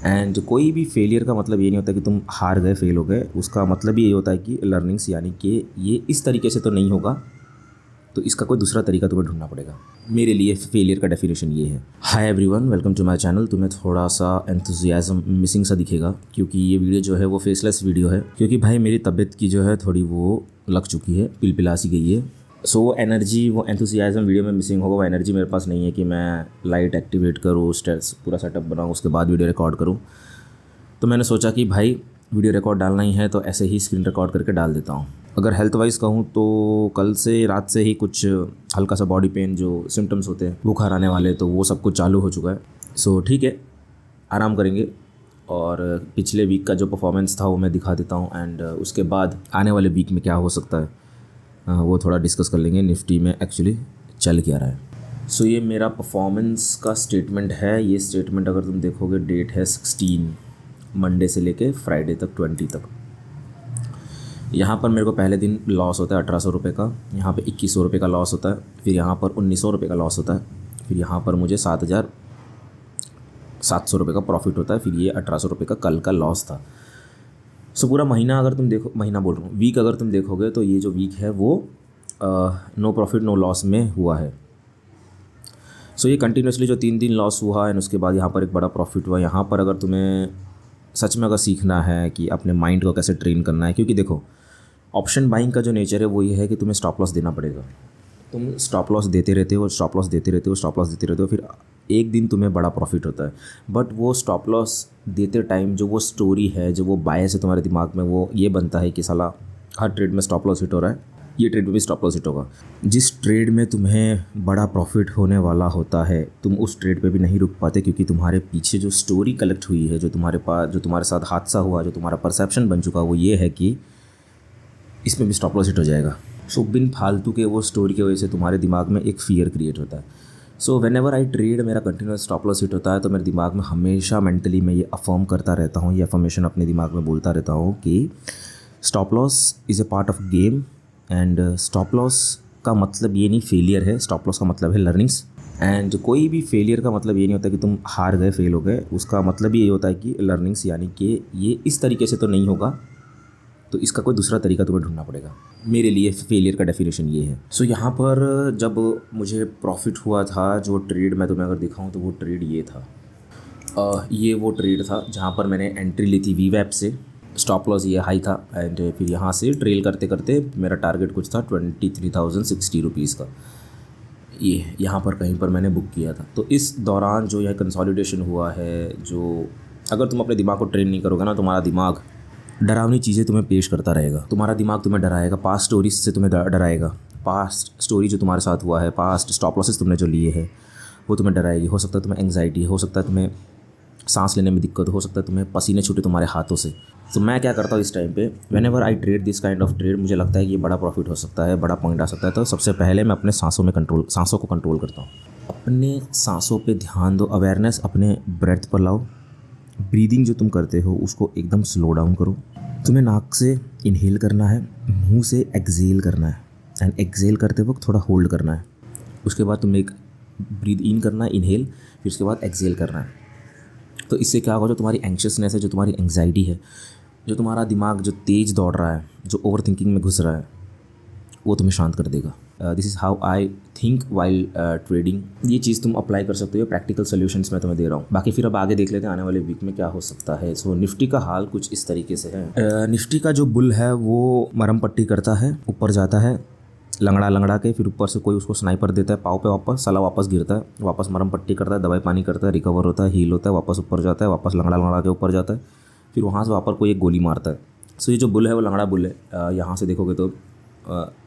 And कोई भी failure का मतलब ये नहीं होता कि तुम हार गए, फेल हो गए। उसका मतलब ये होता है कि लर्निंग्स, यानी कि ये इस तरीके से तो नहीं होगा, तो इसका कोई दूसरा तरीका तुम्हें ढूंढना पड़ेगा। मेरे लिए फेलियर का डेफिनेशन ये है। Hi everyone, welcome to my channel. तुम्हें थोड़ा सा एंथुजियाज्म मिसिंग सा दिखेगा क्योंकि ये वीडियो जो है वो फेसलेस वीडियो है, क्योंकि भाई मेरी तबीयत की जो है थोड़ी वो लग चुकी है, पिलपिला सी गई है। सो वो एनर्जी, वो एंथुसियाज्म वीडियो में मिसिंग होगा। वो एनर्जी मेरे पास नहीं है कि मैं लाइट एक्टिवेट करूँ, स्टेट्स पूरा सेटअप बनाऊँ, उसके बाद वीडियो रिकॉर्ड करूँ। तो मैंने सोचा कि भाई वीडियो रिकॉर्ड डालना ही है तो ऐसे ही स्क्रीन रिकॉर्ड करके डाल देता हूँ। अगर हेल्थ वाइज कहूँ तो कल से रात से ही कुछ हल्का सा बॉडी पेन जो सिम्टम्स होते हैं, बुखार आने वाले, तो वो सब कुछ चालू हो चुका है। सो ठीक है, आराम करेंगे और पिछले वीक का जो परफॉर्मेंस था वो मैं दिखा देता हूँ। एंड उसके बाद आने वाले वीक में क्या हो सकता है वो थोड़ा डिस्कस कर लेंगे। निफ्टी में एक्चुअली चल क्या रहा है। सो ये मेरा परफॉर्मेंस का स्टेटमेंट है। ये स्टेटमेंट अगर तुम देखोगे, डेट है 16, मंडे से लेके फ्राइडे तक 20 तक। यहाँ पर मेरे को पहले दिन लॉस होता है 1800 रुपये का, यहाँ पे 2100 रुपये का लॉस होता है, फिर यहाँ पर 1900 रुपये का लॉस होता है, फिर यहाँ पर मुझे 7700 रुपये का प्रॉफिट होता है, फिर ये 1800 रुपये का कल का लॉस था। सो पूरा महीना अगर तुम देखो, महीना बोल रहा हूँ, वीक अगर तुम देखोगे तो ये जो वीक है वो नो प्रॉफिट नो लॉस में हुआ है। सो ये कंटिन्यूसली जो 3 दिन लॉस हुआ एंड उसके बाद यहाँ पर एक बड़ा प्रॉफिट हुआ। यहाँ पर अगर तुम्हें सच में अगर सीखना है कि अपने माइंड को कैसे ट्रेन करना है, क्योंकि देखो ऑप्शन बाइंग का जो नेचर है वो ये है कि तुम्हें स्टॉप लॉस देना पड़ेगा। तुम स्टॉप लॉस देते रहते हो, स्टॉप लॉस देते रहते हो, स्टॉप लॉस देते रहते हो, फिर एक दिन तुम्हें बड़ा प्रॉफिट होता है। बट वो स्टॉप लॉस देते टाइम जो वो स्टोरी है, जो वो बायस है तुम्हारे दिमाग में, वो ये बनता है कि साला हर ट्रेड में स्टॉप लॉस हिट हो रहा है, ये ट्रेड में भी स्टॉप लॉस हिट होगा। जिस ट्रेड में तुम्हें बड़ा प्रॉफिट होने वाला होता है, तुम उस ट्रेड पे भी नहीं रुक पाते क्योंकि तुम्हारे पीछे जो स्टोरी कलेक्ट हुई है, जो तुम्हारे पास, जो तुम्हारे साथ हादसा हुआ, जो तुम्हारा परसेप्शन बन चुका, वो ये है कि इसमें भी स्टॉप लॉस हिट हो जाएगा। सो बिन फालतू के वो स्टोरी की वजह से तुम्हारे दिमाग में एक फ़ियर क्रिएट होता है। So when ever I trade, मेरा कंटिन्यूस स्टॉप लॉस हिट होता है तो मेरे दिमाग में हमेशा मेंटली मैं ये अफर्म करता रहता हूँ, ये अफर्मेशन अपने दिमाग में बोलता रहता हूँ कि stop loss is a part of game. And stop loss का मतलब ये नहीं फेलियर है, स्टॉप लॉस का मतलब है लर्निंग्स। एंड कोई भी फेलियर का मतलब ये नहीं होता कि तुम हार गए, फेल हो गए। उसका मतलब ये होता है कि लर्निंग्स, यानी कि ये इस तरीके से तो नहीं होगा, तो इसका कोई दूसरा तरीका तुम्हें ढूंढना पड़ेगा। मेरे लिए फेलियर का डेफिनेशन ये है। सो यहाँ पर जब मुझे प्रॉफिट हुआ था, जो ट्रेड मैं तुम्हें अगर दिखाऊँ तो वो ट्रेड ये था। ये वो ट्रेड था जहाँ पर मैंने एंट्री ली थी वीवैप से, स्टॉप लॉस ये हाई था, एंड फिर यहाँ से ट्रेल करते करते मेरा टारगेट कुछ था 23,060 रुपीज़ का। ये यहाँ पर कहीं पर मैंने बुक किया था। तो इस दौरान जो यह कंसोलिडेशन हुआ है, जो अगर तुम अपने दिमाग को ट्रेन नहीं करोगे ना, तुम्हारा दिमाग डरावनी चीज़ें तुम्हें पेश करता रहेगा। तुम्हारा दिमाग तुम्हें डराएगा, पास्ट स्टोरीज से तुम्हें डराएगा। पास्ट स्टोरी जो तुम्हारे साथ हुआ है, पास्ट स्टॉप लॉसेस तुमने जो लिए हैं, वो तुम्हें डराएगी। हो सकता है तुम्हें एंग्जाइटी, हो सकता है तुम्हें सांस लेने में दिक्कत, हो सकता है तुम्हें पसीने छूटे तुम्हारे हाथों से। तो मैं क्या करता हूँ इस टाइम पे, when ever I trade this kind of trade, मुझे लगता है कि ये बड़ा प्रॉफिट हो सकता है, बड़ा पॉइंट आ सकता है, तो सबसे पहले मैं अपने सांसों को कंट्रोल करता हूँ। अपने सांसों पे ध्यान दो, अवेयरनेस अपने ब्रेथ पर लाओ। ब्रीदिंग जो तुम करते हो उसको एकदम स्लो डाउन करो। तुम्हें नाक से इनहेल करना है, मुंह से एक्सेल करना है, एंड एक्सेल करते वक्त थोड़ा होल्ड करना है। उसके बाद तुम्हें एक ब्रीद इन करना है, इनहेल, फिर उसके बाद एक्सेल करना है। तो इससे क्या होगा, जो तुम्हारी एंक्शसनेस है, जो तुम्हारी एंग्जाइटी है, जो तुम्हारा दिमाग जो तेज़ दौड़ रहा है, जो ओवर थिंकिंग में घुस रहा है, वो तुम्हें शांत कर देगा। This is how I think while trading. ये चीज़ तुम अप्लाई कर सकते हो, प्रैक्टिकल सोल्यूशंस मैं तुम्हें दे रहा हूँ। बाकी फिर अब आगे देख लेते हैं आने वाले वीक में क्या हो सकता है। सो निफ्टी का हाल कुछ इस तरीके से है। निफ्टी का जो बुल है वो मरम पट्टी करता है, ऊपर जाता है लंगड़ा लंगड़ा के, फिर ऊपर से कोई उसको स्नाइपर देता है पाँव पे, वापस साला वापस गिरता है, वापस मरम पट्टी करता है, दवाई पानी करता है, रिकवर होता है, हील होता है, वापस ऊपर जाता है, वापस लंगड़ा लंगड़ा के ऊपर जाता है, फिर वहाँ से वापस कोई एक गोली मारता है। सो ये जो बुल है वो लंगड़ा बुल है। यहाँ से देखोगे तो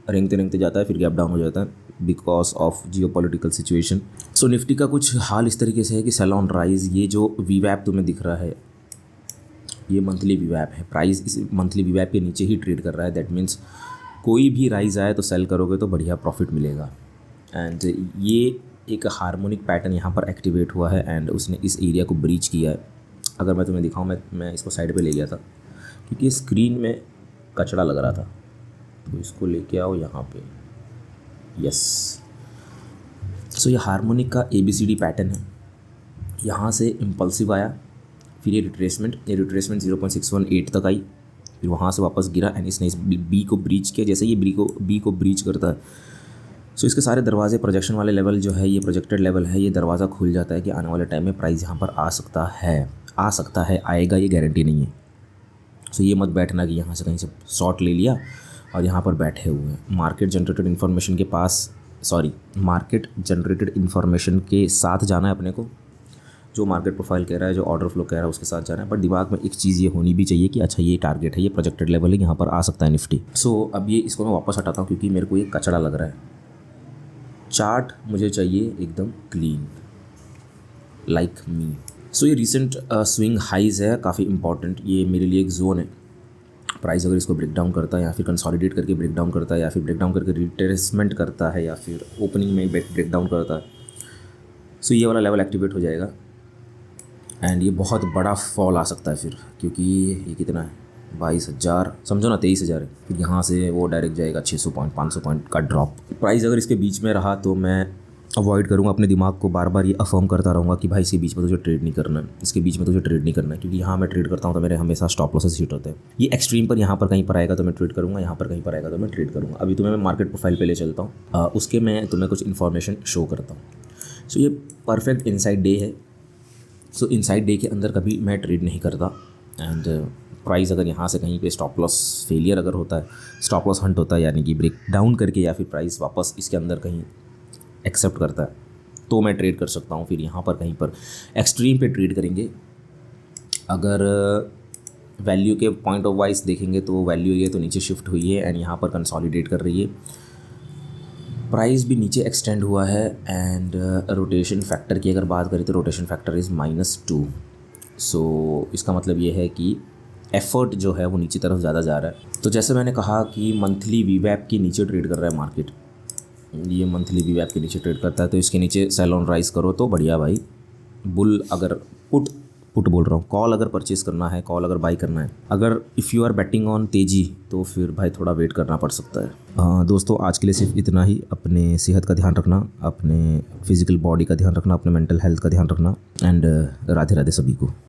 रेंगते रेंगते जाता है, फिर गैप डाउन हो जाता है because of geopolitical situation. So Nifty का कुछ हाल इस तरीके से है कि सेल ऑन राइज। ये जो वीवैप तुम्हें दिख रहा है, ये मंथली वीवैप है। प्राइस इस मंथली वीवैप के नीचे ही ट्रेड कर रहा है। दैट मीन्स कोई भी राइज आए तो सेल करोगे तो बढ़िया प्रॉफिट मिलेगा। एंड ये एक हार्मोनिक पैटर्न यहाँ पर एक्टिवेट हुआ है एंड उसने इस एरिया को ब्रीच किया है। अगर मैं तुम्हें दिखाऊँ, मैं इसको साइड पे ले गया था क्योंकि स्क्रीन में कचरा लग रहा था, तो इसको लेके आओ यहाँ पे। यस, सो ये हार्मोनिक का ABCD पैटर्न है। यहाँ से इम्पल्सिव आया, फिर ये रिट्रेसमेंट 0.618 तक आई, फिर वहाँ से वापस गिरा एंड इसने इस बी को ब्रीच किया। जैसे ये बी को ब्रीच करता है सो इसके सारे दरवाजे प्रोजेक्शन वाले लेवल जो है, ये प्रोजेक्टेड लेवल है, ये दरवाज़ा खुल जाता है कि आने वाले टाइम में प्राइस यहाँ पर आ सकता है, आएगा, ये गारंटी नहीं है। सो ये मत बैठना कि यहाँ से कहीं से शॉर्ट ले लिया और यहाँ पर बैठे हुए हैं। मार्केट जनरेटेड इन्फॉर्मेशन के साथ जाना है अपने को, जो मार्केट प्रोफाइल कह रहा है, जो ऑर्डर फ्लो कह रहा है उसके साथ जाना है। बट दिमाग में एक चीज़ ये होनी भी चाहिए कि अच्छा ये टारगेट है, ये प्रोजेक्टेड लेवल है, यहाँ पर आ सकता है निफ्टी। सो अब ये इसको मैं वापस हटाता हूँ क्योंकि मेरे को ये कचड़ा लग रहा है। चार्ट मुझे चाहिए एकदम क्लीन, लाइक मी। सो ये रिसेंट स्विंग हाइज है, काफ़ी इंपॉर्टेंट, ये मेरे लिए एक जोन है। प्राइस अगर इसको ब्रेक डाउन करता है या फिर कंसोलिडेट करके ब्रेक डाउन करता है या फिर ब्रेक डाउन करके रिट्रेसमेंट करता है या फिर ओपनिंग में ब्रेक डाउन करता है, सो ये वाला लेवल एक्टिवेट हो जाएगा एंड ये बहुत बड़ा फॉल आ सकता है फिर, क्योंकि ये कितना है 22,000, समझो ना 23,000 है। फिर यहाँ से वो डायरेक्ट जाएगा 600 पॉइंट 500 पॉइंट का ड्रॉप। प्राइस अगर इसके बीच में रहा तो मैं अवॉइड करूँगा, अपने दिमाग को बार बार ये अफर्म करता रहूँगा कि भाई इसके बीच में तुझे ट्रेड नहीं करना है, इसके बीच में तुझे ट्रेड नहीं करना है, क्योंकि यहाँ मैं ट्रेड करता हूँ तो मेरे हमेशा स्टॉप लॉसेस हिट होते हैं। ये एक्सट्रीम पर यहाँ पर कहीं पर आएगा तो मैं ट्रेड करूँगा, यहाँ पर कहीं पर आएगा तो मैं ट्रेड करूँगा। अभी तुम्हें मैं मार्केट प्रोफाइल पे ले चलता हूँ, उसके मैं तुम्हें कुछ इन्फॉर्मेशन शो करता हूँ। सो ये परफेक्ट इनसाइड डे है। सो इनसाइड डे के अंदर कभी मैं ट्रेड नहीं करता एंड प्राइस अगर यहाँ से कहीं पे स्टॉप लॉस फेलियर अगर होता है, स्टॉप लॉस हंट होता है, यानी कि ब्रेक डाउन करके या फिर प्राइस वापस इसके अंदर कहीं एक्सेप्ट करता है तो मैं ट्रेड कर सकता हूँ। फिर यहाँ पर कहीं पर एक्सट्रीम पे ट्रेड करेंगे। अगर वैल्यू के पॉइंट ऑफ वाइज देखेंगे तो वैल्यू ये तो नीचे शिफ्ट हुई है एंड यहाँ पर कंसोलिडेट कर रही है, प्राइस भी नीचे एक्सटेंड हुआ है एंड रोटेशन फैक्टर की अगर बात करें तो रोटेशन फैक्टर इज़ -2। सो इसका मतलब ये है कि एफर्ट जो है वो नीचे तरफ ज़्यादा जा रहा है। तो जैसे मैंने कहा कि मंथली वीवैप के नीचे ट्रेड कर रहा है मार्केट, ये मंथली वीवैप के नीचे ट्रेड करता है तो इसके नीचे सेल ऑन राइज करो तो बढ़िया भाई। बुल अगर पुट बोल रहा हूँ, कॉल अगर परचेस करना है, कॉल अगर बाई करना है, अगर if you are batting on तेज़ी तो फिर भाई थोड़ा वेट करना पड़ सकता है। दोस्तों आज के लिए सिर्फ इतना ही। अपने सेहत का ध्यान रखना, अपने फिजिकल बॉडी का ध्यान रखना, अपने मेंटल हेल्थ का ध्यान रखना एंड राधे राधे सभी को।